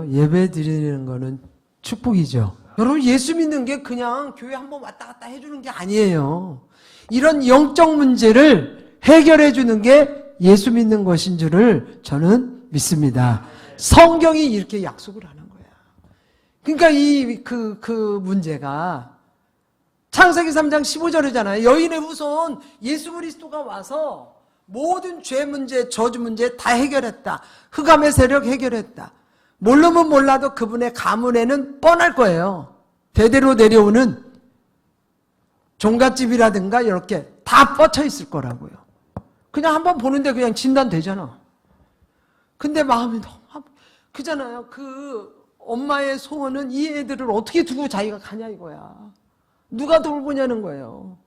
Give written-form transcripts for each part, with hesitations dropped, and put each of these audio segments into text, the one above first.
예배 드리는 거는 축복이죠. 여러분, 예수 믿는 게 그냥 교회 한번 왔다 갔다 해주는 게 아니에요. 이런 영적 문제를 해결해 주는 게 예수 믿는 것인 줄을 저는 믿습니다. 성경이 이렇게 약속을 하는 거야. 그러니까 그 문제가 창세기 3장 15절이잖아요. 여인의 후손 예수 그리스도가 와서 모든 죄 문제, 저주 문제 다 해결했다. 흑암의 세력 해결했다. 모르면 몰라도 그분의 가문에는 뻔할 거예요. 대대로 내려오는 종갓집이라든가 이렇게 다 뻗쳐 있을 거라고요. 그냥 한번 보는데 그냥 진단되잖아. 근데 마음이 너무 그잖아요. 그 엄마의 소원은 이 애들을 어떻게 두고 자기가 가냐 이거야. 누가 돌보냐는 거예요.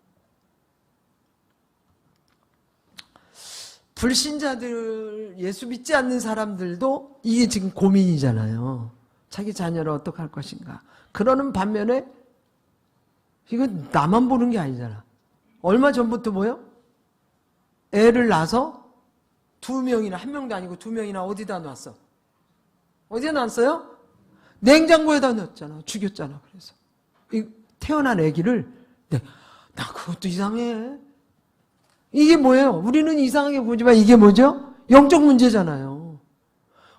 불신자들, 예수 믿지 않는 사람들도 이게 지금 고민이잖아요. 자기 자녀를 어떻게 할 것인가. 그러는 반면에 이건 나만 보는 게 아니잖아. 얼마 전부터 뭐요? 애를 낳아서 2명이나, 1명도 아니고 2명이나 어디다 놨어? 어디다 놨어요? 냉장고에다 넣었잖아. 죽였잖아. 그래서 태어난 아기를 나 그것도 이상해. 이게 뭐예요? 우리는 이상하게 보지만 이게 뭐죠? 영적 문제잖아요.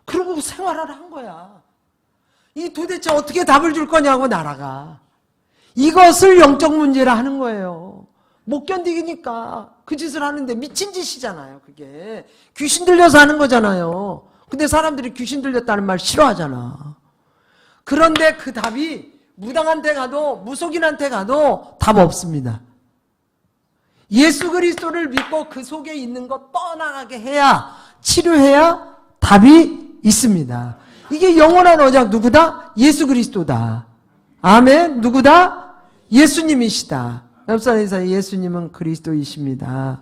그러고 생활을 한 거야. 이 도대체 어떻게 답을 줄 거냐고 나라가. 이것을 영적 문제라 하는 거예요. 못 견디니까 그 짓을 하는데 미친 짓이잖아요. 그게 귀신 들려서 하는 거잖아요. 근데 사람들이 귀신 들렸다는 말 싫어하잖아. 그런데 그 답이 무당한테 가도 무속인한테 가도 답 없습니다. 예수 그리스도를 믿고 그 속에 있는 것 떠나가게 해야, 치료해야 답이 있습니다. 이게 영원한 언약 누구다? 예수 그리스도다. 아멘. 누구다? 예수님이시다. 옆사람 인사해. 예수님은 그리스도이십니다.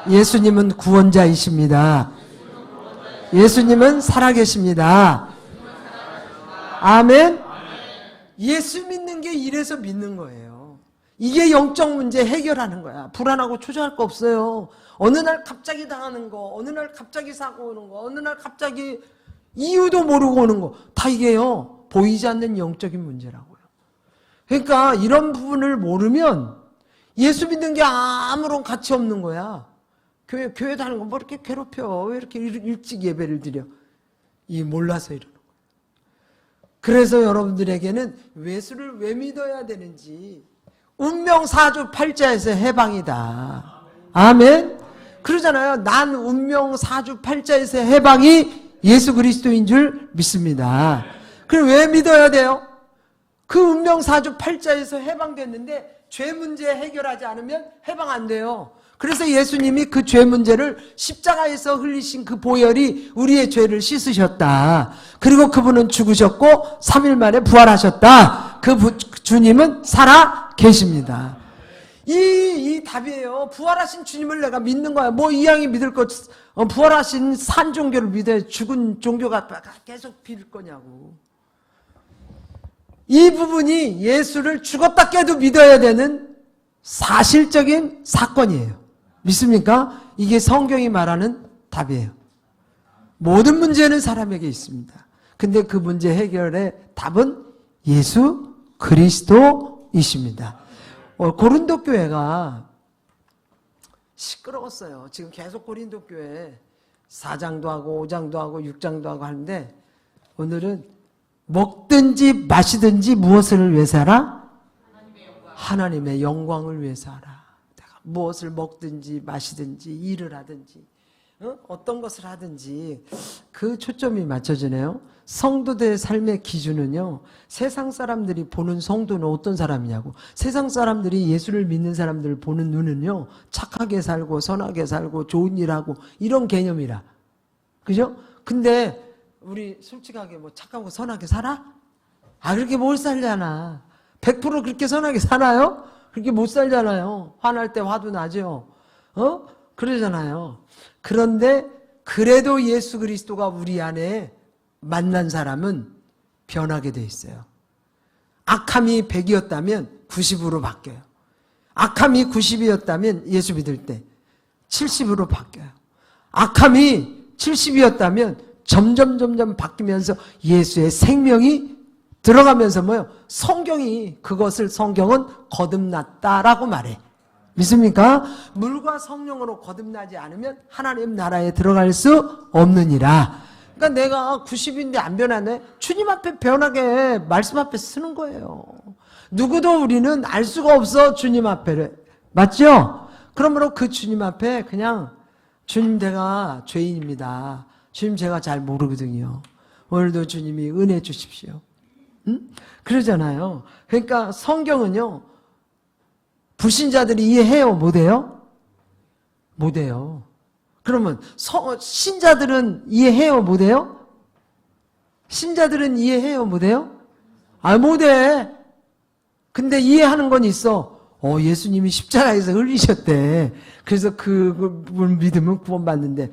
예수님은 구원자이십니다. 예수님은 살아계십니다. 아멘. 예수 믿는 게 이래서 믿는 거예요. 이게 영적 문제 해결하는 거야. 불안하고 초조할 거 없어요. 어느 날 갑자기 당하는 거, 어느 날 갑자기 사고 오는 거, 어느 날 갑자기 이유도 모르고 오는 거, 다 이게요, 보이지 않는 영적인 문제라고요. 그러니까 이런 부분을 모르면 예수 믿는 게 아무런 가치 없는 거야. 교회 다니는 거 뭐 이렇게 괴롭혀. 왜 이렇게 일찍 예배를 드려. 이 몰라서 이러는 거예요. 그래서 여러분들에게는 예수를 왜 믿어야 되는지, 운명 사주팔자에서 해방이다. 아멘. 그러잖아요. 난 운명 사주팔자에서 해방이 예수 그리스도인 줄 믿습니다. 그럼 왜 믿어야 돼요? 그 운명 사주팔자에서 해방됐는데 죄 문제 해결하지 않으면 해방 안 돼요. 그래서 예수님이 그 죄 문제를 십자가에서 흘리신 그 보혈이 우리의 죄를 씻으셨다. 그리고 그분은 죽으셨고 3일 만에 부활하셨다. 그 주님은 살아 계십니다. 이 답이에요. 부활하신 주님을 내가 믿는 거야. 뭐 이왕이 믿을 것, 부활하신 산 종교를 믿어야 죽은 종교가 계속 빌 거냐고. 이 부분이 예수를 죽었다 깨도 믿어야 되는 사실적인 사건이에요. 믿습니까? 이게 성경이 말하는 답이에요. 모든 문제는 사람에게 있습니다. 근데 그 문제 해결의 답은 예수 그리스도이십니다. 고린도 교회가 시끄러웠어요. 지금 계속 고린도 교회 4장도 하고 5장도 하고 6장도 하고 하는데, 오늘은 먹든지 마시든지 무엇을 위해서 하라? 하나님의 영광을 위해서 하라. 내가 무엇을 먹든지 마시든지 일을 하든지 어떤 것을 하든지 그 초점이 맞춰지네요. 성도들의 삶의 기준은요, 세상 사람들이 보는 성도는 어떤 사람이냐고. 세상 사람들이 예수를 믿는 사람들을 보는 눈은요, 착하게 살고 선하게 살고 좋은 일하고 이런 개념이라. 그죠? 근데 우리 솔직하게 뭐 착하고 선하게 살아? 그렇게 못 살잖아. 100% 그렇게 선하게 살아요? 그렇게 못 살잖아요. 화날 때 화도 나죠. 그러잖아요. 그런데 그래도 예수 그리스도가 우리 안에 만난 사람은 변하게 돼 있어요. 악함이 100이었다면 90으로 바뀌어요. 악함이 90이었다면 예수 믿을 때 70으로 바뀌어요. 악함이 70이었다면 점점 바뀌면서 예수의 생명이 들어가면서 뭐요? 성경은 거듭났다라고 말해. 믿습니까? 물과 성령으로 거듭나지 않으면 하나님 나라에 들어갈 수 없느니라. 그러니까 내가 90인데 안 변하네? 주님 앞에 변하게 말씀 앞에 쓰는 거예요. 누구도 우리는 알 수가 없어, 주님 앞에를. 맞죠? 그러므로 그 주님 앞에 그냥 주님 제가 죄인입니다. 주님 제가 잘 모르거든요. 오늘도 주님이 은혜 주십시오. 응? 그러잖아요. 그러니까 성경은요, 불신자들이 이해해요? 못해요? 못해요. 그러면 신자들은 이해해요? 못해요? 신자들은 이해해요? 못해요? 못해. 근데 이해하는 건 있어. 예수님이 십자가에서 흘리셨대. 그래서 그걸 믿으면 구원받는데,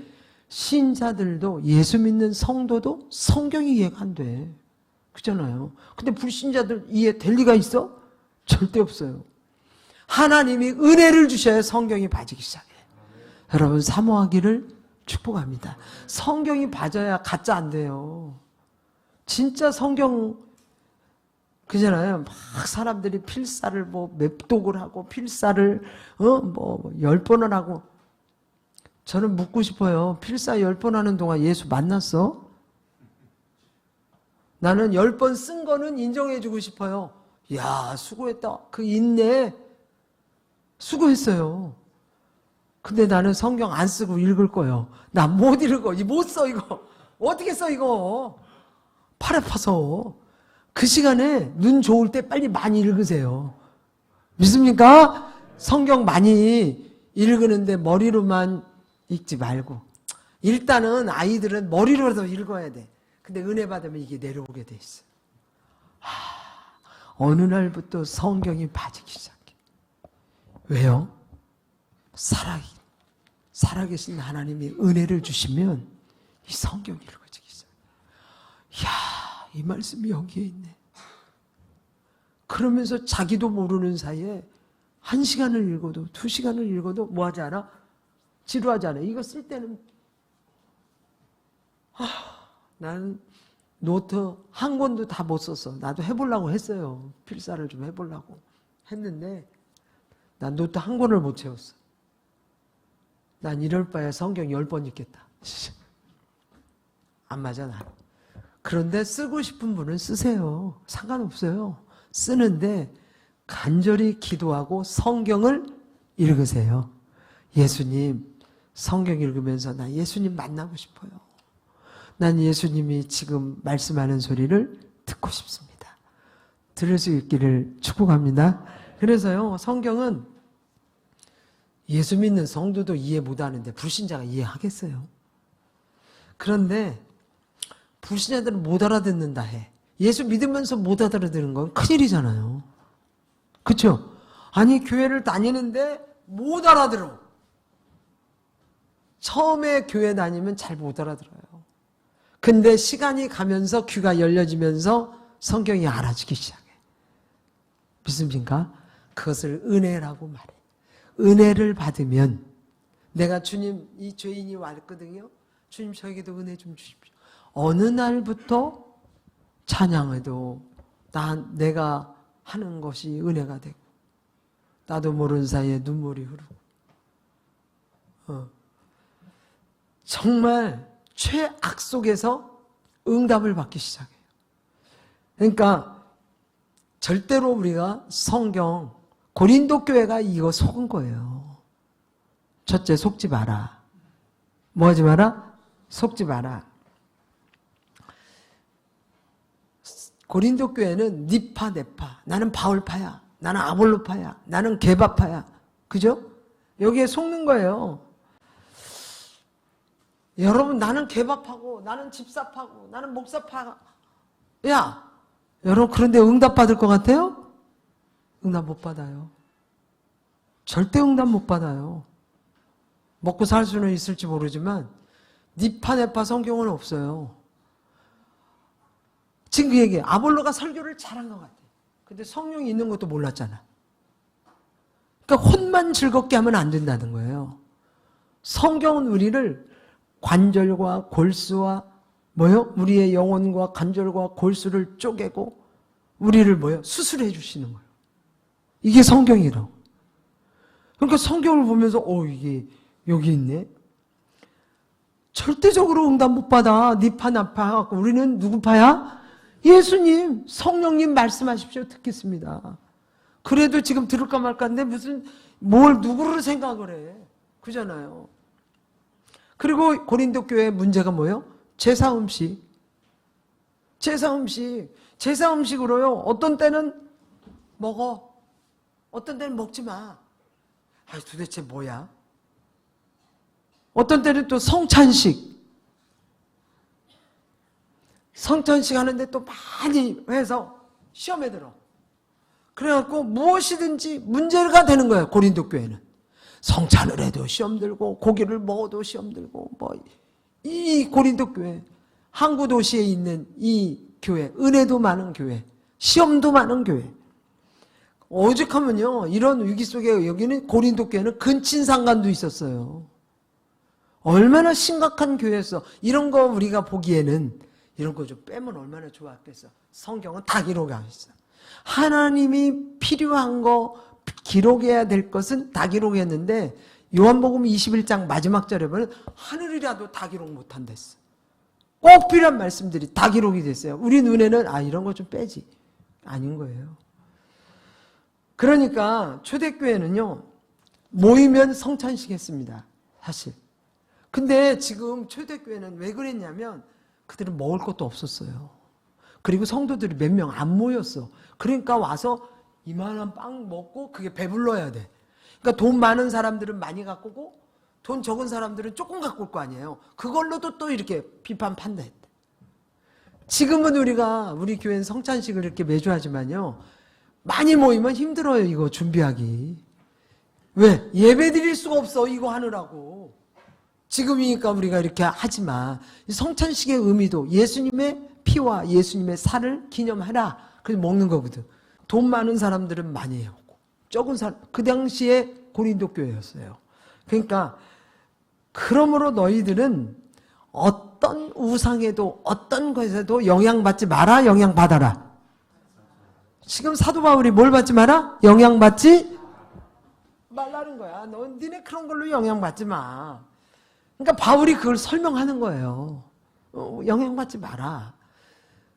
신자들도, 예수 믿는 성도도 성경이 이해가 안 돼. 그렇잖아요. 근데 불신자들 이해될 리가 있어? 절대 없어요. 하나님이 은혜를 주셔야 성경이 봐지기 시작해. 여러분 사모하기를 축복합니다. 성경이 봐져야 가짜 안 돼요. 진짜 성경 그잖아요. 막 사람들이 필사를 맵독을 하고 필사를 10번을 하고. 저는 묻고 싶어요. 필사 10번 하는 동안 예수 만났어? 나는 10번 쓴 거는 인정해주고 싶어요. 야, 수고했다. 그 인내 수고했어요. 근데 나는 성경 안 쓰고 읽을 거예요. 나 못 읽어. 못 써 이거. 어떻게 써 이거. 팔 아파서. 그 시간에 눈 좋을 때 빨리 많이 읽으세요. 믿습니까? 성경 많이 읽으는데 머리로만 읽지 말고. 일단은 아이들은 머리로도 읽어야 돼. 근데 은혜 받으면 이게 내려오게 돼 있어. 어느 날부터 성경이 봐지기 시작해. 왜요? 살아계신 하나님이 은혜를 주시면 이 성경이 읽어지기 시작해. 이야, 이 말씀이 여기에 있네. 그러면서 자기도 모르는 사이에 1시간을 읽어도 2시간을 읽어도 뭐 하지 않아? 지루하지 않아. 이거 쓸 때는 나는 노트 한 권도 다 못 썼어. 나도 해보려고 했어요. 필사를 좀 해보려고 했는데 난 노트 한 권을 못 채웠어. 난 이럴 바에 성경 10번 읽겠다. 안 맞아 나. 그런데 쓰고 싶은 분은 쓰세요. 상관없어요. 쓰는데 간절히 기도하고 성경을 읽으세요. 예수님, 성경 읽으면서 나 예수님 만나고 싶어요. 난 예수님이 지금 말씀하는 소리를 듣고 싶습니다. 들을 수 있기를 축복합니다. 그래서요, 성경은 예수 믿는 성도도 이해 못하는데 불신자가 이해하겠어요. 그런데 불신자들은 못 알아듣는다 해. 예수 믿으면서 못 알아듣는 건 큰일이잖아요. 그렇죠? 아니 교회를 다니는데 못 알아들어. 처음에 교회 다니면 잘 못 알아들어요. 근데 시간이 가면서 귀가 열려지면서 성경이 알아지기 시작해. 믿습니까? 그것을 은혜라고 말해. 은혜를 받으면 내가 주님 이 죄인이 왔거든요. 주님 저에게도 은혜 좀 주십시오. 어느 날부터 찬양해도 내가 하는 것이 은혜가 되고 나도 모르는 사이에 눈물이 흐르고 정말 최악 속에서 응답을 받기 시작해요. 그러니까 절대로 우리가 성경 고린도 교회가 이거 속은 거예요. 첫째, 속지 마라. 뭐 하지 마라? 속지 마라. 고린도 교회는 니파 네파. 나는 바울파야. 나는 아볼로파야. 나는 게바파야. 그죠? 여기에 속는 거예요. 여러분 나는 개밥하고 나는 집사파고 나는 목사파. 야 여러분 그런데 응답 받을 것 같아요? 응답 못 받아요. 절대 응답 못 받아요. 먹고 살 수는 있을지 모르지만 니파 네파 성경은 없어요. 지금 그 얘기해. 아볼로가 설교를 잘한 것 같아. 근데 성령이 있는 것도 몰랐잖아. 그러니까 혼만 즐겁게 하면 안 된다는 거예요. 성경은 우리를 관절과 골수와 뭐요? 우리의 영혼과 관절과 골수를 쪼개고 우리를 뭐요? 수술해 주시는 거예요. 이게 성경이라고. 그러니까 성경을 보면서 이게 여기 있네. 절대적으로 응답 못 받아. 네 파 나 파 갖고 우리는 누구 파야? 예수님, 성령님 말씀하십시오. 듣겠습니다. 그래도 지금 들을까 말까 한데 무슨 뭘 누구를 생각을 해. 그잖아요. 그리고 고린도 교회 문제가 뭐예요? 제사 음식. 제사 음식. 제사 음식으로요. 어떤 때는 먹어. 어떤 때는 먹지 마. 도대체 뭐야? 어떤 때는 또 성찬식. 성찬식 하는데 또 많이 해서 시험에 들어. 그래갖고 무엇이든지 문제가 되는 거예요. 고린도 교회는. 성찬을 해도 시험 들고 고기를 먹어도 시험 들고 이 고린도 교회, 항구 도시에 있는 이 교회, 은혜도 많은 교회, 시험도 많은 교회. 오죽하면요, 이런 위기 속에 여기는 고린도 교회는 근친상간도 있었어요. 얼마나 심각한 교회였어. 이런 거 우리가 보기에는 이런 거 좀 빼면 얼마나 좋았겠어. 성경은 다 기록하고 있어. 하나님이 필요한 거 기록해야 될 것은 다 기록했는데 요한복음 21장 마지막 절에 보면 하늘이라도 다 기록 못한댔어. 꼭 필요한 말씀들이 다 기록이 됐어요. 우리 눈에는 이런 거 좀 빼지. 아닌 거예요. 그러니까 초대교회는요, 모이면 성찬식 했습니다. 사실. 근데 지금 초대교회는 왜 그랬냐면 그들은 먹을 것도 없었어요. 그리고 성도들이 몇 명 안 모였어. 그러니까 와서 이만한 빵 먹고 그게 배불러야 돼. 그러니까 돈 많은 사람들은 많이 갖고 오고 돈 적은 사람들은 조금 갖고 올 거 아니에요. 그걸로도 또 이렇게 비판 판단했대. 지금은 우리 교회는 성찬식을 이렇게 매주 하지만요, 많이 모이면 힘들어요. 이거 준비하기. 왜? 예배 드릴 수가 없어. 이거 하느라고. 지금이니까 우리가 이렇게 하지만 성찬식의 의미도 예수님의 피와 예수님의 살을 기념하라. 그래서 먹는 거거든. 돈 많은 사람들은 많이 해오고 적은 사람, 그 당시에 고린도 교회였어요. 그러니까 그러므로 너희들은 어떤 우상에도 어떤 것에도 영향받지 마라. 영향받아라. 지금 사도 바울이 뭘 받지 마라? 영향받지 말라는 거야. 니네 그런 걸로 영향받지 마. 그러니까 바울이 그걸 설명하는 거예요. 영향받지 마라.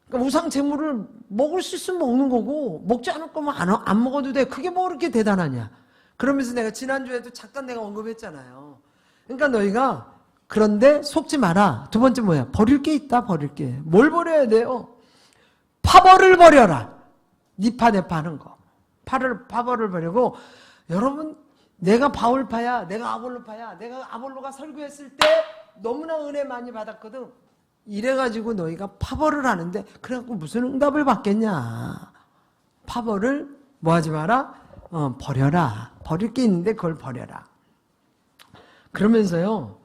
그러니까 우상 제물을 먹을 수 있으면 먹는 거고 먹지 않을 거면 안 먹어도 돼. 그게 뭐 그렇게 대단하냐. 그러면서 내가 지난주에도 잠깐 내가 언급했잖아요. 그러니까 너희가 그런데 속지 마라. 두 번째 뭐야? 버릴 게 있다. 버릴 게. 뭘 버려야 돼요? 파벌을 버려라. 니파 내파 하는 거. 파벌을 버리고, 여러분, 내가 바울파야, 내가 아볼로파야, 내가 아볼로가 설교했을 때 너무나 은혜 많이 받았거든. 이래가지고 너희가 파벌을 하는데, 그래갖고 무슨 응답을 받겠냐. 파벌을 뭐 하지 마라? 버려라. 버릴 게 있는데 그걸 버려라. 그러면서요,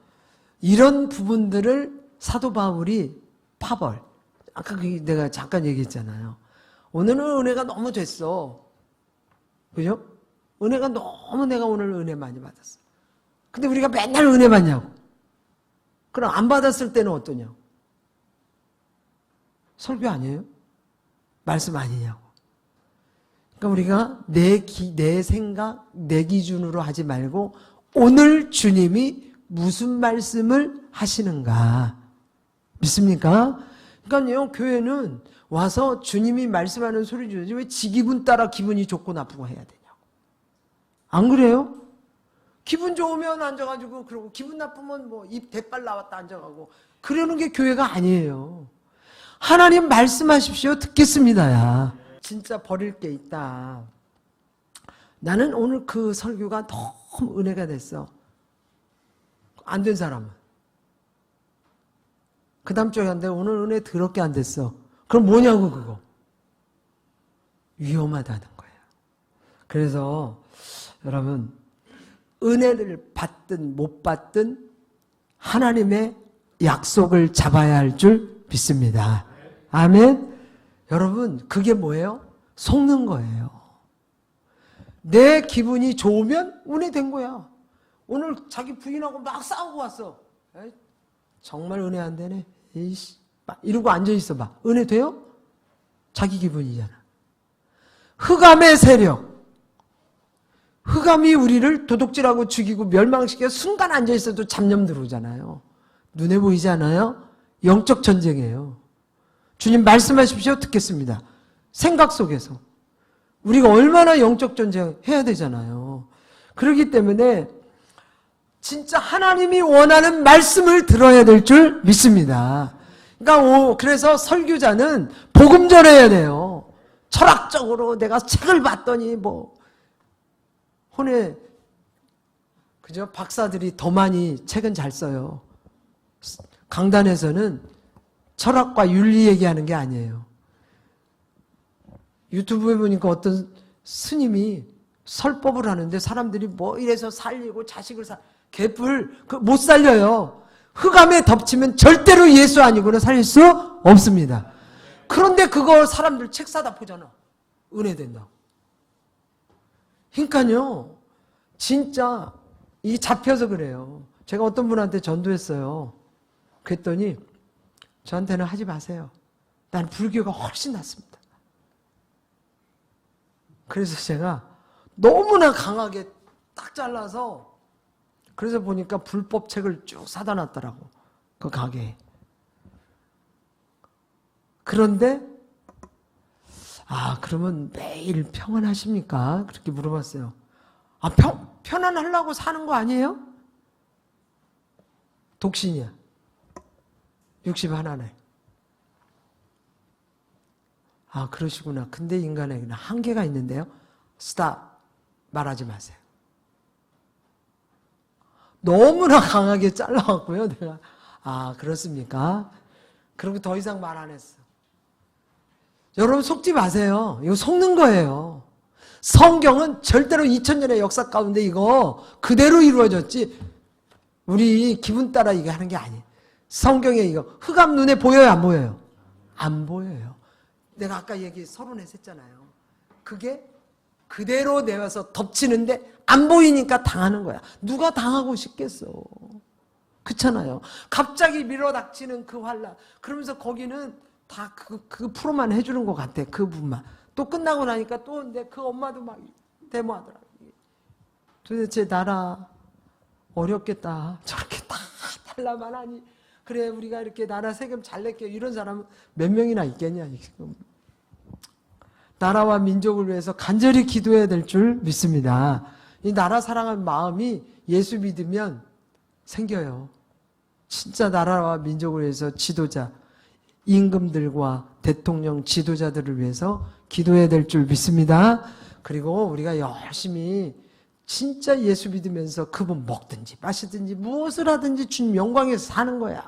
이런 부분들을 사도 바울이 파벌. 아까 내가 잠깐 얘기했잖아요. 오늘은 은혜가 너무 됐어. 그죠? 은혜가 너무 내가 오늘 은혜 많이 받았어. 근데 우리가 맨날 은혜 받냐고. 그럼 안 받았을 때는 어떠냐고. 설교 아니에요? 말씀 아니냐고. 그러니까 우리가 내 생각, 내 기준으로 하지 말고 오늘 주님이 무슨 말씀을 하시는가. 믿습니까? 그러니까요, 교회는 와서 주님이 말씀하는 소리 주지 왜 지 기분 따라 기분이 좋고 나쁘고 해야 되냐고. 안 그래요? 기분 좋으면 앉아가지고 그러고 기분 나쁘면 뭐 입 대빨 나왔다 앉아가고 그러는 게 교회가 아니에요. 하나님 말씀하십시오. 듣겠습니다야. 진짜 버릴 게 있다. 나는 오늘 그 설교가 너무 은혜가 됐어. 안 된 사람은. 그 다음 주에 한데 오늘 은혜 더럽게 안 됐어. 그럼 뭐냐고 그거. 위험하다는 거예요. 그래서 여러분 은혜를 받든 못 받든 하나님의 약속을 잡아야 할 줄 믿습니다. 아멘. 여러분 그게 뭐예요? 속는 거예요. 내 기분이 좋으면 은혜 된 거야. 오늘 자기 부인하고 막 싸우고 왔어. 에이, 정말 은혜 안 되네. 이씨, 이러고 앉아있어 봐. 은혜 돼요? 자기 기분이잖아. 흑암의 세력. 흑암이 우리를 도둑질하고 죽이고 멸망시켜 순간 앉아있어도 잡념 들어오잖아요. 눈에 보이지 않아요? 영적 전쟁이에요. 주님 말씀하십시오. 듣겠습니다. 생각 속에서. 우리가 얼마나 영적 전쟁 해야 되잖아요. 그렇기 때문에 진짜 하나님이 원하는 말씀을 들어야 될 줄 믿습니다. 그러니까 그래서 설교자는 복음 전해야 돼요. 철학적으로 내가 책을 봤더니 혼에 그죠? 박사들이 더 많이 책은 잘 써요. 강단에서는 철학과 윤리 얘기하는 게 아니에요. 유튜브에 보니까 어떤 스님이 설법을 하는데 사람들이 이래서 살리고 자식을 개뿔 못 살려요. 흑암에 덮치면 절대로 예수 아니고는 살릴 수 없습니다. 그런데 그거 사람들 책 사다 보잖아. 은혜 된다고. 그러니까요. 진짜 이 잡혀서 그래요. 제가 어떤 분한테 전도했어요. 그랬더니 저한테는 하지 마세요. 난 불교가 훨씬 낫습니다. 그래서 제가 너무나 강하게 딱 잘라서 그래서 보니까 불법 책을 쭉 사다 놨더라고. 그 가게에. 그런데 그러면 매일 평안하십니까? 그렇게 물어봤어요. 편안하려고 사는 거 아니에요? 독신이야. 61네. 그러시구나. 근데 인간에게는 한계가 있는데요. 스탑. 말하지 마세요. 너무나 강하게 잘라왔고요. 내가 그렇습니까? 그리고 더 이상 말 안 했어. 여러분 속지 마세요. 이거 속는 거예요. 성경은 절대로 2000년의 역사 가운데 이거 그대로 이루어졌지 우리 기분 따라 이거 하는 게 아니에요. 성경에 이거 흑암 눈에 보여요? 안 보여요? 안 보여요. 내가 아까 서론에서 했잖아요. 그게 그대로 내어서 덮치는데 안 보이니까 당하는 거야. 누가 당하고 싶겠어. 그렇잖아요. 갑자기 밀어닥치는 그 환란. 그러면서 거기는 다 그 프로만 해주는 것 같아. 그 부분만. 또 끝나고 나니까 또 근데 그 엄마도 막 데모하더라고. 도대체 나라 어렵겠다. 저렇게 다 달라만 하니. 그래 우리가 이렇게 나라 세금 잘 낼게요. 이런 사람은 몇 명이나 있겠냐 지금. 나라와 민족을 위해서 간절히 기도해야 될 줄 믿습니다. 이 나라 사랑하는 마음이 예수 믿으면 생겨요. 진짜 나라와 민족을 위해서 지도자, 임금들과 대통령 지도자들을 위해서 기도해야 될 줄 믿습니다. 그리고 우리가 열심히 진짜 예수 믿으면서 그분 먹든지 마시든지 무엇을 하든지 주님 영광에서 사는 거야.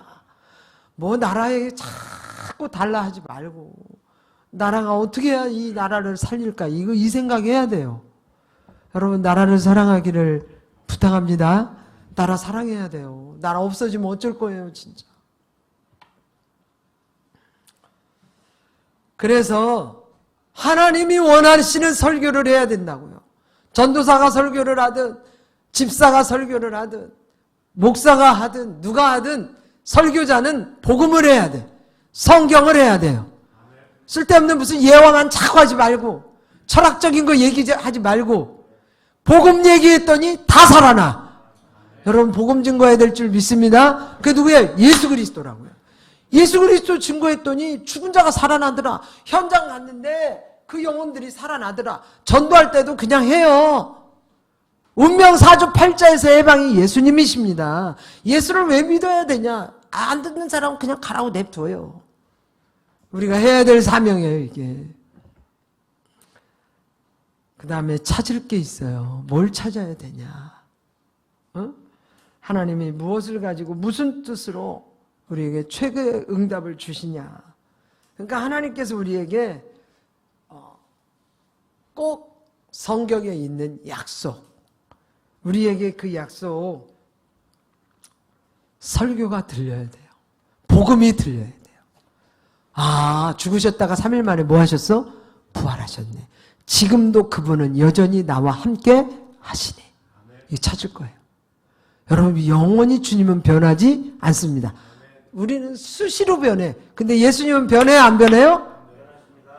나라에 자꾸 달라 하지 말고 나라가 어떻게 해야 이 나라를 살릴까 이 생각해야 돼요. 여러분 나라를 사랑하기를 부탁합니다. 나라 사랑해야 돼요. 나라 없어지면 어쩔 거예요 진짜. 그래서 하나님이 원하시는 설교를 해야 된다고요. 전도사가 설교를 하든 집사가 설교를 하든 목사가 하든 누가 하든 설교자는 복음을 해야 돼. 성경을 해야 돼요. 쓸데없는 무슨 예화만 자꾸 하지 말고 철학적인 거 얘기하지 말고 복음 얘기했더니 다 살아나. 여러분 복음 증거해야 될 줄 믿습니다. 그게 누구예요? 예수 그리스도라고요. 예수 그리스도 증거했더니 죽은 자가 살아나더라. 현장 갔는데 그 영혼들이 살아나더라. 전도할 때도 그냥 해요. 운명 4조 8자에서 해방이 예수님이십니다. 예수를 왜 믿어야 되냐? 안 듣는 사람은 그냥 가라고 냅둬요. 우리가 해야 될 사명이에요 이게. 그 다음에 찾을 게 있어요. 뭘 찾아야 되냐? 하나님이 무엇을 가지고 무슨 뜻으로 우리에게 최고의 응답을 주시냐? 그러니까 하나님께서 우리에게 꼭 성경에 있는 약속, 우리에게 그 약속 설교가 들려야 돼요. 복음이 들려야 돼요. 죽으셨다가 3일 만에 뭐 하셨어? 부활하셨네. 지금도 그분은 여전히 나와 함께 하시네. 이거 찾을 거예요. 여러분 영원히 주님은 변하지 않습니다. 우리는 수시로 변해. 근데 예수님은 변해요, 안 변해요?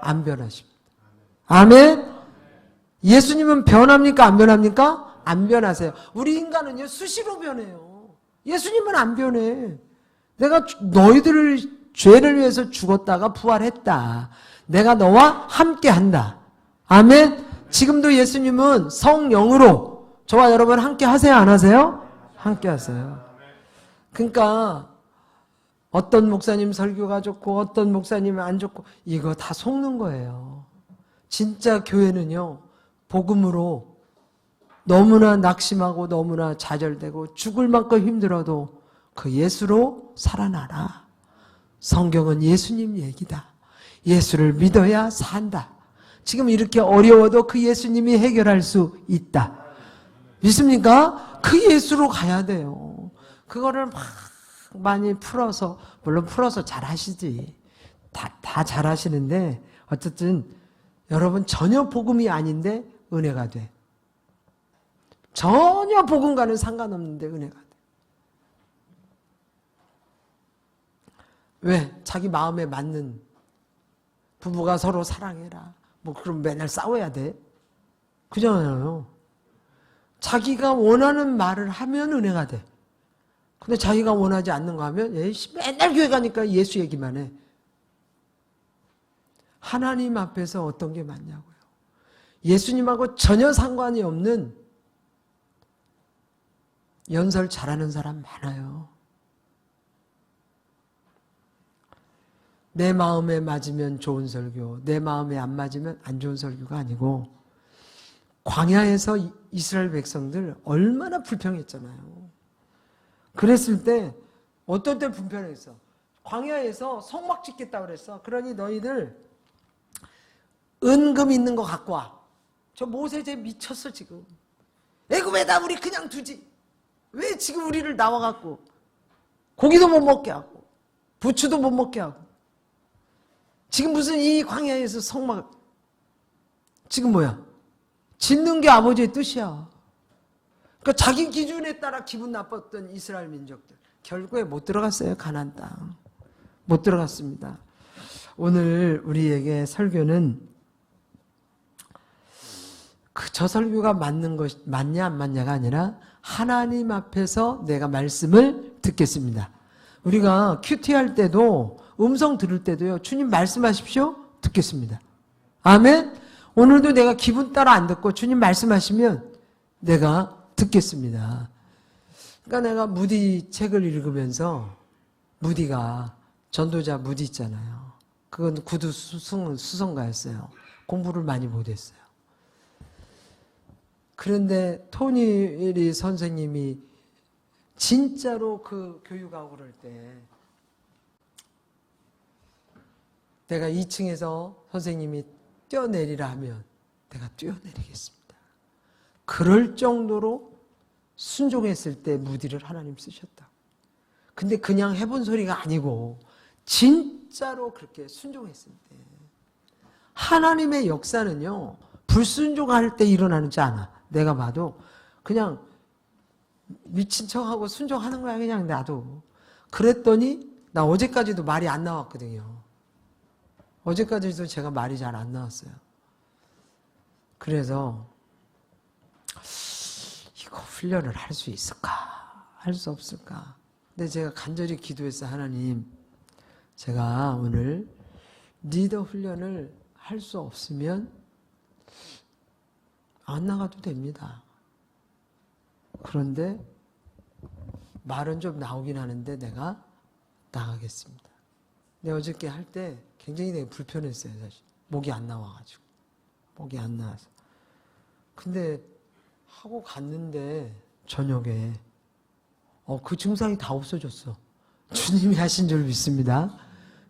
안 변하십니다. 아멘. 예수님은 변합니까, 안 변합니까? 안 변하세요. 우리 인간은요, 수시로 변해요. 예수님은 안 변해. 내가 너희들을 죄를 위해서 죽었다가 부활했다. 내가 너와 함께 한다. 아멘. 지금도 예수님은 성령으로 저와 여러분 함께 하세요, 안 하세요? 함께 하세요. 그러니까 어떤 목사님 설교가 좋고 어떤 목사님은 안 좋고 이거 다 속는 거예요. 진짜 교회는요, 복음으로 너무나 낙심하고 너무나 좌절되고 죽을 만큼 힘들어도 그 예수로 살아나라. 성경은 예수님 얘기다. 예수를 믿어야 산다. 지금 이렇게 어려워도 그 예수님이 해결할 수 있다. 믿습니까? 그 예수로 가야 돼요. 그거를 막 많이 풀어서, 물론 풀어서 잘 하시지. 다 잘 하시는데 어쨌든 여러분 전혀 복음이 아닌데 은혜가 돼. 전혀 복음과는 상관없는데 은혜가 돼. 왜? 자기 마음에 맞는 부부가 서로 사랑해라. 뭐 그럼 맨날 싸워야 돼? 그잖아요. 자기가 원하는 말을 하면 은혜가 돼. 근데 자기가 원하지 않는 거 하면 에이씨 맨날 교회 가니까 예수 얘기만 해. 하나님 앞에서 어떤 게 맞냐고요. 예수님하고 전혀 상관이 없는 연설 잘하는 사람 많아요. 내 마음에 맞으면 좋은 설교, 내 마음에 안 맞으면 안 좋은 설교가 아니고 광야에서 이스라엘 백성들 얼마나 불평했잖아요. 그랬을 때 어떤 때 불평했어. 광야에서 성막 짓겠다고 그랬어. 그러니 너희들 은금 있는 거 갖고 와. 저 모세 쟤 미쳤어 지금. 애굽에다 우리 그냥 두지. 왜 지금 우리를 나와갖고 고기도 못 먹게 하고 부추도 못 먹게 하고 지금 무슨 이 광야에서 성막 지금 뭐야? 짓는 게 아버지의 뜻이야. 그러니까 자기 기준에 따라 기분 나빴던 이스라엘 민족들 결국에 못 들어갔어요. 가나안 땅. 못 들어갔습니다. 오늘 우리에게 설교는 저 설교가 맞는 것 맞냐 안 맞냐가 아니라 하나님 앞에서 내가 말씀을 듣겠습니다. 우리가 큐티 할 때도 음성 들을 때도요. 주님 말씀하십시오. 듣겠습니다. 아멘. 오늘도 내가 기분 따라 안 듣고 주님 말씀하시면 내가 듣겠습니다. 그러니까 내가 무디 책을 읽으면서 무디가 전도자 무디 있잖아요. 그건 구두 수성가였어요. 공부를 많이 못했어요. 그런데 토니 선생님이 진짜로 그 교육하고 그럴 때 내가 2층에서 선생님이 뛰어내리라 하면 내가 뛰어내리겠습니다. 그럴 정도로 순종했을 때 무디를 하나님 쓰셨다. 근데 그냥 해본 소리가 아니고 진짜로 그렇게 순종했을 때 하나님의 역사는요. 불순종할 때 일어나지 않아. 내가 봐도 그냥 미친 척하고 순종하는 거야. 그냥 나도. 그랬더니 나 어제까지도 말이 안 나왔거든요. 어제까지도 제가 말이 잘 안 나왔어요. 그래서 이거 훈련을 할 수 있을까? 할 수 없을까? 근데 제가 간절히 기도했어요. 하나님, 제가 오늘 리더 훈련을 할 수 없으면 안 나가도 됩니다. 그런데 말은 좀 나오긴 하는데 내가 나가겠습니다. 근데 어저께 할 때 굉장히 되게 불편했어요. 사실 목이 안 나와가지고. 목이 안 나와서. 근데 하고 갔는데 저녁에 그 증상이 다 없어졌어. 주님이 하신 줄 믿습니다.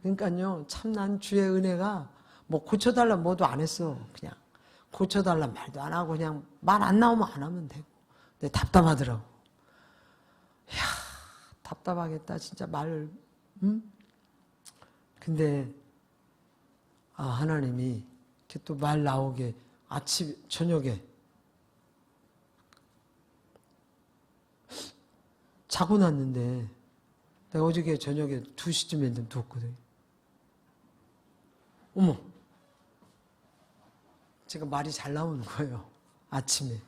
그러니까요, 참 난 주의 은혜가 뭐 고쳐달라 뭐도 안 했어. 그냥 고쳐달라 말도 안 하고 그냥 말 안 나오면 안 하면 되고. 근데 답답하더라고. 이야, 답답하겠다. 진짜 말을, 응? 근데 하나님이 이렇게 또 말 나오게 아침 저녁에 자고 났는데 내가 어저께 저녁에 2시쯤에 누웠거든요. 어머, 제가 말이 잘 나오는 거예요. 아침에.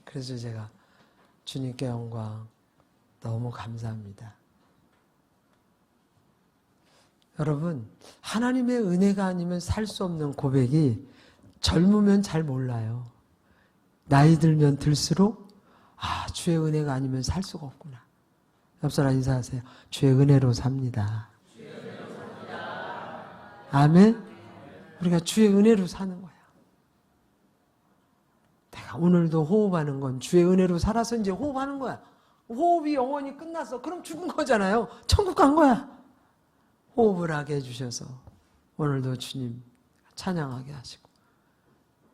그래서 제가 주님께 영광 너무 감사합니다. 여러분, 하나님의 은혜가 아니면 살 수 없는 고백이 젊으면 잘 몰라요. 나이 들면 들수록 주의 은혜가 아니면 살 수가 없구나. 옆 사람 인사하세요. 주의 은혜로 삽니다. 아멘? 우리가 주의 은혜로 사는 거야. 내가 오늘도 호흡하는 건 주의 은혜로 살아서 이제 호흡하는 거야. 호흡이 영원히 끝났어. 그럼 죽은 거잖아요. 천국 간 거야. 호흡을 하게 해주셔서 오늘도 주님 찬양하게 하시고,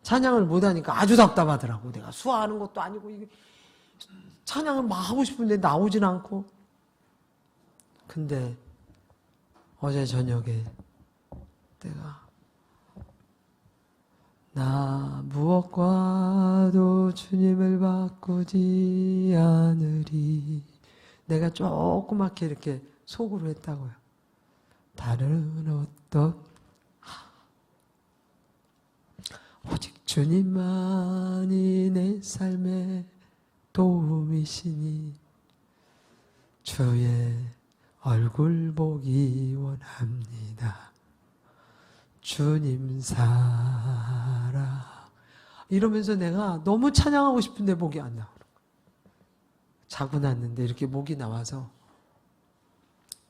찬양을 못하니까 아주 답답하더라고. 내가 수화하는 것도 아니고 이게 찬양을 막 하고 싶은데 나오진 않고. 근데 어제 저녁에 내가 나 무엇과도 주님을 바꾸지 않으리. 내가 조그맣게 이렇게 속으로 했다고요. 다른 어떤 오직 주님만이 내 삶의 도움이시니 주의 얼굴 보기 원합니다. 주님 사랑. 이러면서 내가 너무 찬양하고 싶은데 목이 안 나오는 거야. 자고 났는데 이렇게 목이 나와서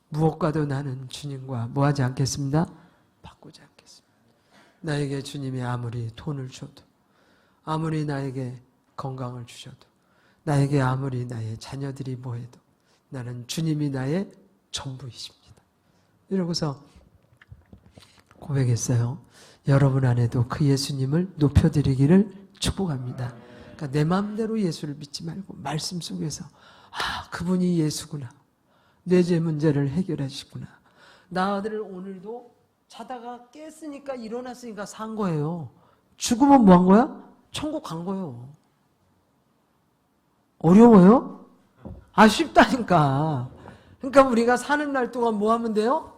무엇과도 나는 주님과 뭐하지 않겠습니다? 바꾸지 않겠습니다. 나에게 주님이 아무리 돈을 줘도, 아무리 나에게 건강을 주셔도, 나에게 아무리 나의 자녀들이 뭐해도 나는 주님이 나의 전부이십니다. 이러고서 고백했어요. 여러분 안에도 그 예수님을 높여드리기를 축복합니다. 그러니까 내 마음대로 예수를 믿지 말고 말씀 속에서 그분이 예수구나. 내 죄 문제를 해결해 주시구나. 나 아들을 오늘도 자다가 깼으니까 일어났으니까 산 거예요. 죽으면 뭐 한 거야? 천국 간 거예요. 어려워요? 쉽다니까. 그러니까 우리가 사는 날 동안 뭐 하면 돼요?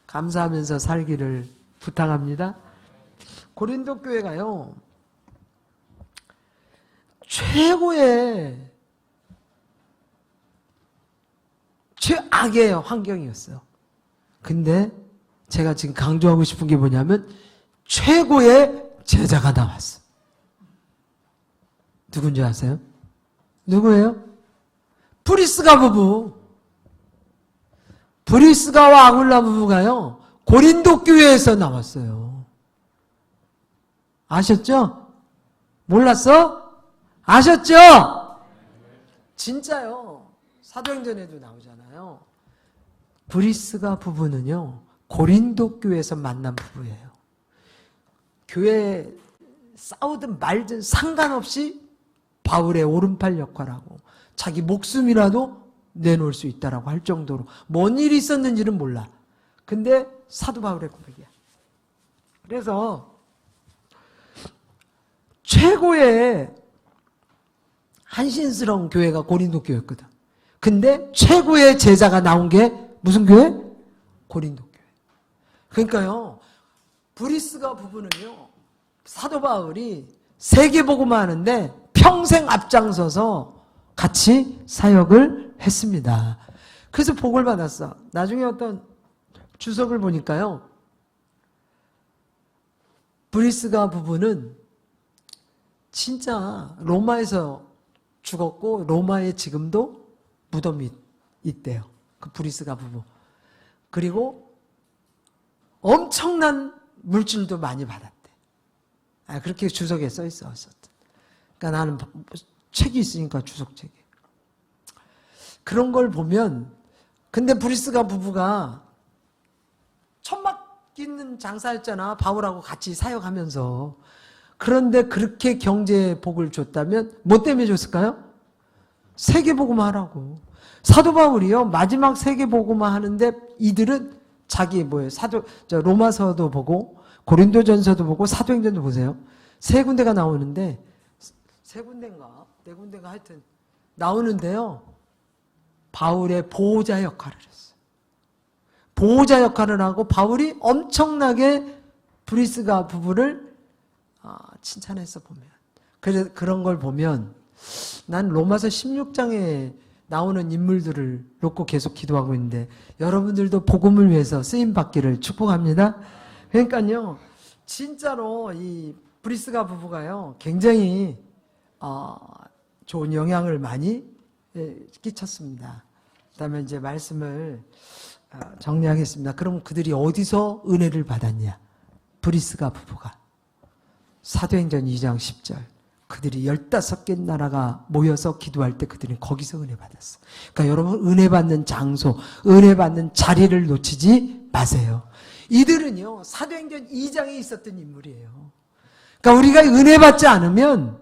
감사하면서 살기를 부탁합니다. 고린도 교회가요, 최고의 최악의 환경이었어요. 근데 제가 지금 강조하고 싶은 게 뭐냐면 최고의 제자가 나왔어. 누군지 아세요? 누구예요? 브리스가 부부. 브리스가와 아굴라 부부가요, 고린도 교회에서 나왔어요. 아셨죠? 몰랐어? 아셨죠? 진짜요. 사도행전에도 나오잖아요. 브리스가 부부는요, 고린도 교회에서 만난 부부예요. 교회에 싸우든 말든 상관없이 바울의 오른팔 역할하고 자기 목숨이라도 내놓을 수 있다라고 할 정도로 뭔 일이 있었는지는 몰라. 근데 사도 바울의 고백이야. 그래서 최고의 한신스러운 교회가 고린도 교회였거든. 근데 최고의 제자가 나온 게 무슨 교회? 고린도 교회. 그러니까요, 브리스가 부부는요, 사도 바울이 세계복음화 하는데 평생 앞장서서 같이 사역을 했습니다. 그래서 복을 받았어. 나중에 어떤 주석을 보니까요, 브리스가 부부는 진짜 로마에서 죽었고 로마에 지금도 무덤이 있대요. 그 브리스가 부부. 그리고 엄청난 물질도 많이 받았대. 그렇게 주석에 써 있었어. 그러니까 나는 책이 있으니까 주석책이. 그런 걸 보면, 근데 브리스가 부부가 천막 있는 장사였잖아. 바울하고 같이 사역하면서. 그런데 그렇게 경제에 복을 줬다면 뭐 때문에 줬을까요? 세계복음화 하라고. 사도 바울이요, 마지막 세계복음화 하는데 이들은 자기 로마서도 보고 고린도전서도 보고 사도행전도 보세요. 세 군데가 나오는데, 세 군데인가? 네 군데가 하여튼 나오는데요, 바울의 보호자 역할을 했어요. 보호자 역할을 하고 바울이 엄청나게 브리스가 부부를 칭찬해서 보면, 그래서 그런 걸 보면 난 로마서 16장에 나오는 인물들을 놓고 계속 기도하고 있는데 여러분들도 복음을 위해서 쓰임 받기를 축복합니다. 그러니까요, 진짜로 이 브리스가 부부가요 굉장히 좋은 영향을 많이 끼쳤습니다. 그다음에 이제 말씀을 정리하겠습니다. 그럼 그들이 어디서 은혜를 받았냐? 브리스가 부부가 사도행전 2장 10절, 그들이 15개 나라가 모여서 기도할 때 그들이 거기서 은혜 받았어. 그러니까 여러분, 은혜 받는 장소, 은혜 받는 자리를 놓치지 마세요. 이들은요 사도행전 2장에 있었던 인물이에요. 그러니까 우리가 은혜 받지 않으면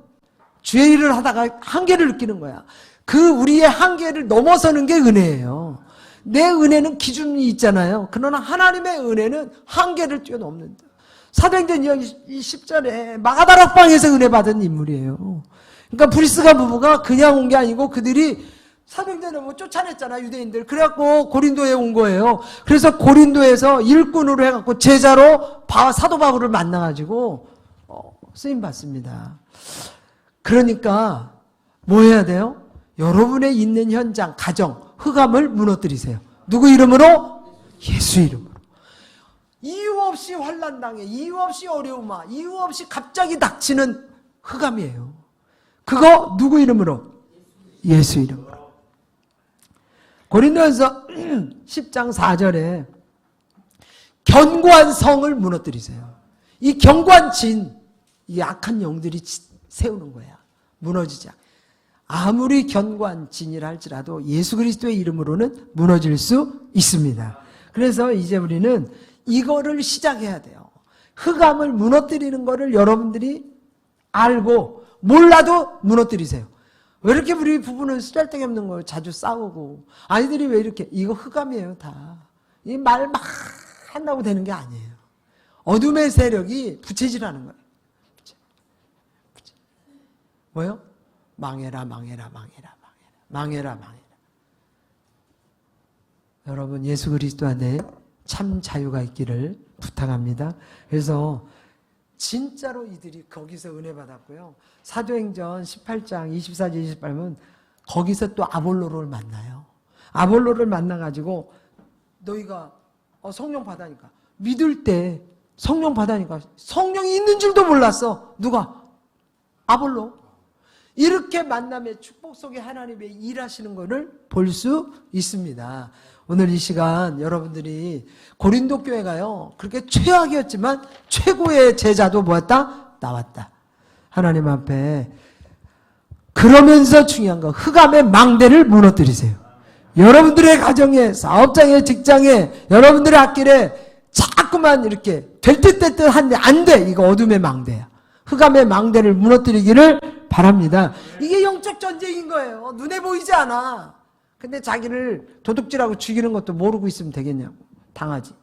주의 일을 하다가 한계를 느끼는 거야. 그 우리의 한계를 넘어서는 게 은혜예요. 내 은혜는 기준이 있잖아요. 그러나 하나님의 은혜는 한계를 뛰어넘는다. 사도행전 2장 10절에 마가다락방에서 은혜 받은 인물이에요. 그러니까 브리스가 부부가 그냥 온 게 아니고 그들이 사도행전에 뭐 쫓아냈잖아, 유대인들. 그래갖고 고린도에 온 거예요. 그래서 고린도에서 일꾼으로 해갖고 제자로 사도 바울을 만나가지고 쓰임 받습니다. 그러니까 뭐 해야 돼요? 여러분의 있는 현장, 가정, 흑암을 무너뜨리세요. 누구 이름으로? 예수 이름으로. 이유 없이 환난당해, 이유 없이 어려움아, 이유 없이 갑자기 닥치는 흑암이에요. 그거 누구 이름으로? 예수 이름으로. 고린도전서 10장 4절에 견고한 성을 무너뜨리세요. 이 견고한 진, 이 악한 영들이 세우는 거야. 무너지자. 아무리 견고한 진이라 할지라도 예수 그리스도의 이름으로는 무너질 수 있습니다. 그래서 이제 우리는 이거를 시작해야 돼요. 흑암을 무너뜨리는 거를 여러분들이 알고 몰라도 무너뜨리세요. 왜 이렇게 우리 부부는 쓰잘데기 없는 거 자주 싸우고, 아이들이 왜 이렇게, 이거 흑암이에요 다. 이 말 막 한다고 되는 게 아니에요. 어둠의 세력이 부채질하는 거예요. 뭐요? 망해라 망해라 망해라 망해라 망해라 망해라. 여러분, 예수 그리스도 안에 참 자유가 있기를 부탁합니다. 그래서 진짜로 이들이 거기서 은혜 받았고요. 사도행전 18장 24절 28은 거기서 또 아볼로를 만나요. 아볼로를 만나가지고 너희가 성령 받으니까, 믿을 때 성령 받으니까 성령이 있는 줄도 몰랐어. 누가? 아볼로. 이렇게 만남의 축복 속에 하나님의 일하시는 것을 볼 수 있습니다. 오늘 이 시간 여러분들이 고린도 교회가요 그렇게 최악이었지만 최고의 제자도 뭐였다? 나왔다. 하나님 앞에. 그러면서 중요한 거, 흑암의 망대를 무너뜨리세요. 여러분들의 가정에, 사업장에, 직장에, 여러분들의 앞길에 자꾸만 이렇게 될 듯 될 듯 한데 안 돼. 이거 어둠의 망대야. 흑암의 망대를 무너뜨리기를 바랍니다. 이게 영적 전쟁인 거예요. 눈에 보이지 않아. 근데 자기를 도둑질하고 죽이는 것도 모르고 있으면 되겠냐고. 당하지.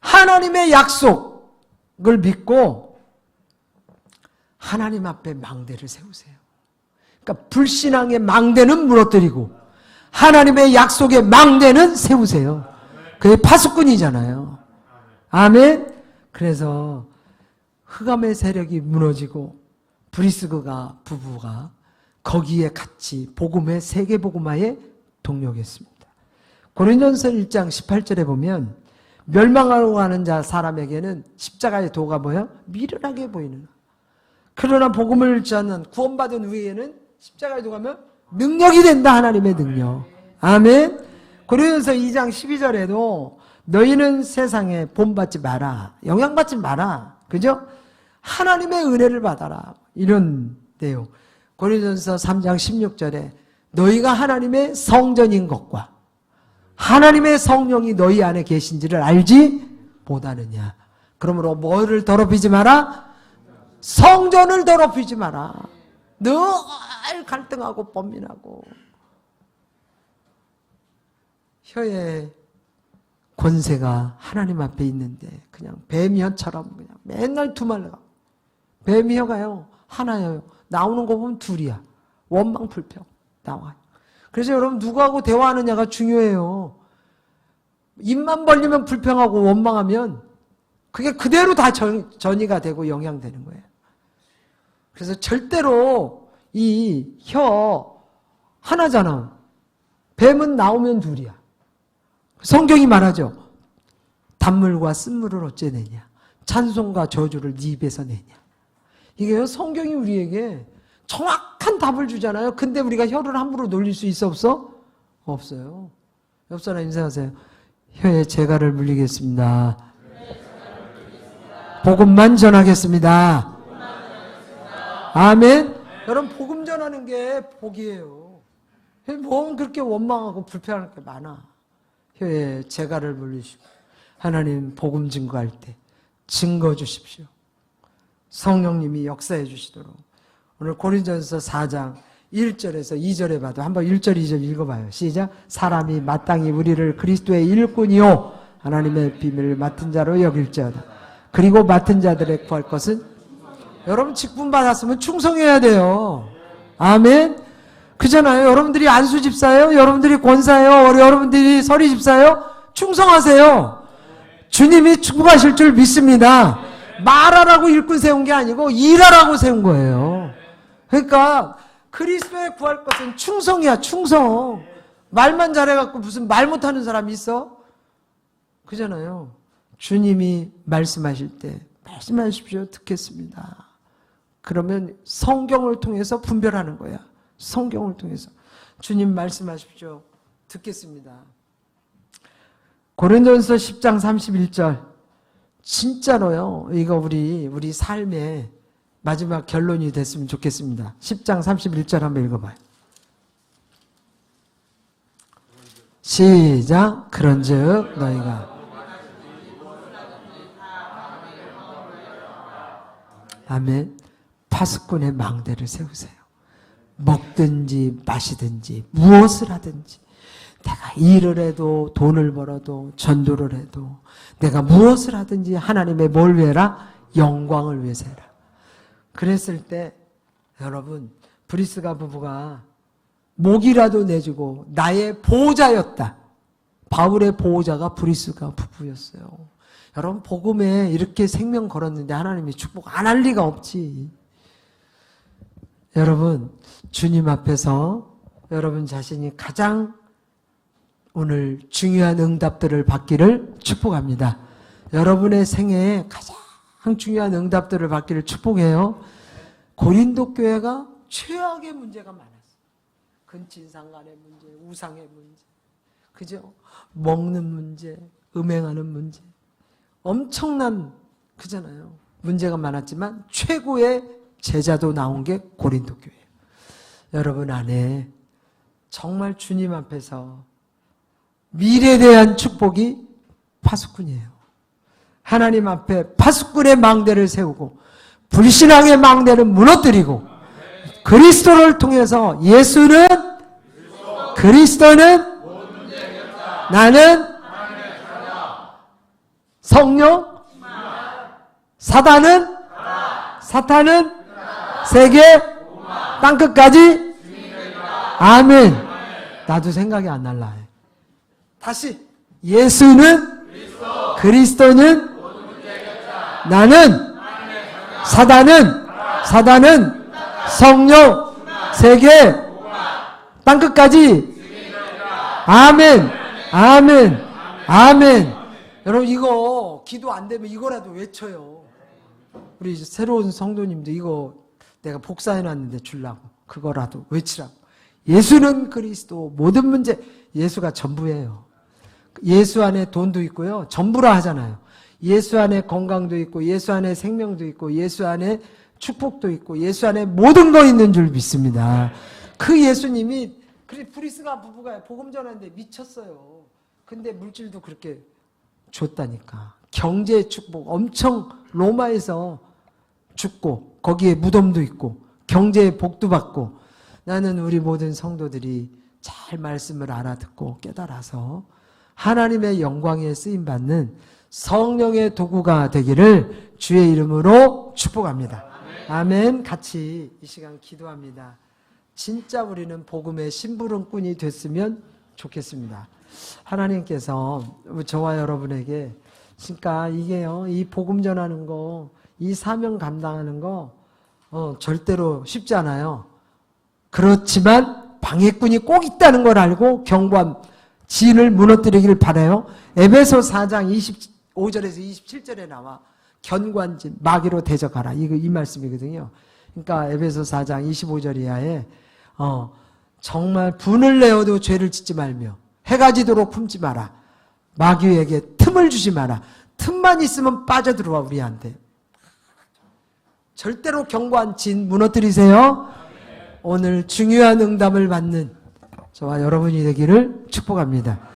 하나님의 약속을 믿고 하나님 앞에 망대를 세우세요. 그러니까 불신앙의 망대는 무너뜨리고 하나님의 약속의 망대는 세우세요. 그게 파수꾼이잖아요. 아멘. 그래서 흑암의 세력이 무너지고 브리스가 부부가 거기에 같이 복음의 세계복음화에 동력했습니다. 고린도전서 1장 18절에 보면 멸망하러 가는 자 사람에게는 십자가의 도가 뭐야? 미련하게 보이는. 그러나 복음을 전하는 구원받은 후에는 십자가의 도가 면 능력이 된다. 하나님의 능력. 아멘. 고린도전서 2장 12절에도 너희는 세상에 본받지 마라. 영향받지 마라. 그죠? 하나님의 은혜를 받아라. 이런 내용. 고린도전서 3장 16절에 너희가 하나님의 성전인 것과 하나님의 성령이 너희 안에 계신지를 알지 못하느냐. 그러므로 뭐를 더럽히지 마라? 성전을 더럽히지 마라. 늘 갈등하고 범민하고 혀의 권세가 하나님 앞에 있는데 그냥 뱀혀처럼 그냥 맨날 두말려. 뱀혀가요 하나예요. 나오는 거 보면 둘이야. 원망불평 나와요. 그래서 여러분 누구하고 대화하느냐가 중요해요. 입만 벌리면 불평하고 원망하면 그게 그대로 다 전이가 되고 영향되는 거예요. 그래서 절대로 이 혀 하나잖아. 뱀은 나오면 둘이야. 성경이 말하죠. 단물과 쓴물을 어째 내냐. 찬송과 저주를 네 입에서 내냐. 이게요, 성경이 우리에게 정확한 답을 주잖아요. 근데 우리가 혀를 함부로 놀릴 수 있어 없어? 없어요. 옆 사람 인사하세요. 혀에 재갈을 물리겠습니다. 복음만 전하겠습니다. 아멘. 여러분 복음 전하는 게 복이에요. 뭐 그렇게 원망하고 불편할 게 많아. 혀에 재갈을 물리시고 하나님 복음 증거할 때 증거 주십시오. 성령님이 역사해 주시도록. 오늘 고린도전서 4장 1절에서 2절에 봐도 한번 1절 2절 읽어봐요. 시작. 사람이 마땅히 우리를 그리스도의 일꾼이요 하나님의 비밀을 맡은 자로 여길지어다. 그리고 맡은 자들의 구할 것은 여러분 직분 받았으면 충성해야 돼요. 아멘. 그잖아요. 여러분들이 안수 집사예요. 여러분들이 권사예요. 여러분들이 서리 집사예요. 충성하세요. 주님이 축복하실 줄 믿습니다. 말하라고 일꾼 세운 게 아니고 일하라고 세운 거예요. 그러니까 그리스도에 구할 것은 충성이야. 충성. 말만 잘해갖고 무슨 말 못하는 사람이 있어? 그잖아요. 주님이 말씀하실 때 말씀하십시오. 듣겠습니다. 그러면 성경을 통해서 분별하는 거야. 성경을 통해서. 주님 말씀하십시오. 듣겠습니다. 고린도전서 10장 31절. 진짜로요. 이거 우리 삶의 마지막 결론이 됐으면 좋겠습니다. 10장 31절 한번 읽어봐요. 시작. 그런즉 너희가 아멘. 파수꾼의 망대를 세우세요. 먹든지 마시든지 무엇을 하든지 내가 일을 해도 돈을 벌어도 전도를 해도 내가 무엇을 하든지 하나님의 뭘 위해라? 영광을 위해서 해라. 그랬을 때 여러분 브리스가 부부가 목이라도 내주고 나의 보호자였다. 바울의 보호자가 브리스가 부부였어요. 여러분 복음에 이렇게 생명 걸었는데 하나님이 축복 안 할 리가 없지. 여러분 주님 앞에서 여러분 자신이 가장 오늘 중요한 응답들을 받기를 축복합니다. 여러분의 생애에 가장 중요한 응답들을 받기를 축복해요. 고린도 교회가 최악의 문제가 많았어요. 근친상 간의 문제, 우상의 문제, 그죠? 먹는 문제, 음행하는 문제, 엄청난 그잖아요. 문제가 많았지만 최고의 제자도 나온 게 고린도 교회예요. 여러분 안에 정말 주님 앞에서 미래에 대한 축복이 파수꾼이에요. 하나님 앞에 파수꾼의 망대를 세우고 불신앙의 망대를 무너뜨리고 그리스도를 통해서 그리스도는 나는 성령 사탄은 세계 땅끝까지 아멘. 나도 생각이 안 날라. 다시 예수는 그리스도는 나는 사단은 성령 세계 땅끝까지 아멘. 아멘. 아멘. 여러분 이거 기도 안 되면 이거라도 외쳐요. 우리 새로운 성도님도 이거 내가 복사해놨는데 주려고 그거라도 외치라고. 예수는 그리스도 모든 문제 예수가 전부예요. 예수 안에 돈도 있고요. 전부라 하잖아요. 예수 안에 건강도 있고 예수 안에 생명도 있고 예수 안에 축복도 있고 예수 안에 모든 거 있는 줄 믿습니다. 그 예수님이 그래 브리스가 부부가 복음 전하는데 미쳤어요. 근데 물질도 그렇게 줬다니까. 경제의 축복 엄청 로마에서 죽고 거기에 무덤도 있고 경제의 복도 받고 나는 우리 모든 성도들이 잘 말씀을 알아듣고 깨달아서 하나님의 영광에 쓰임받는 성령의 도구가 되기를 주의 이름으로 축복합니다. 아멘. 같이 이 시간 기도합니다. 진짜 우리는 복음의 심부름꾼이 됐으면 좋겠습니다. 하나님께서 저와 여러분에게 그러니까 이게요, 이 복음 전하는 거, 이 사명 감당하는 거 절대로 쉽지 않아요. 그렇지만 방해꾼이 꼭 있다는 걸 알고 견고한 진을 무너뜨리기를 바라요. 에베소 4장 25절에서 27절에 나와 견고한 진, 마귀로 대적하라. 이 말씀이거든요. 그러니까 에베소 4장 25절 이하에 정말 분을 내어도 죄를 짓지 말며 해가 지도록 품지 마라. 마귀에게 틈을 주지 마라. 틈만 있으면 빠져들어와 우리한테. 절대로 견고한 진 무너뜨리세요. 오늘 중요한 응답을 받는 저와 여러분이 되기를 축복합니다.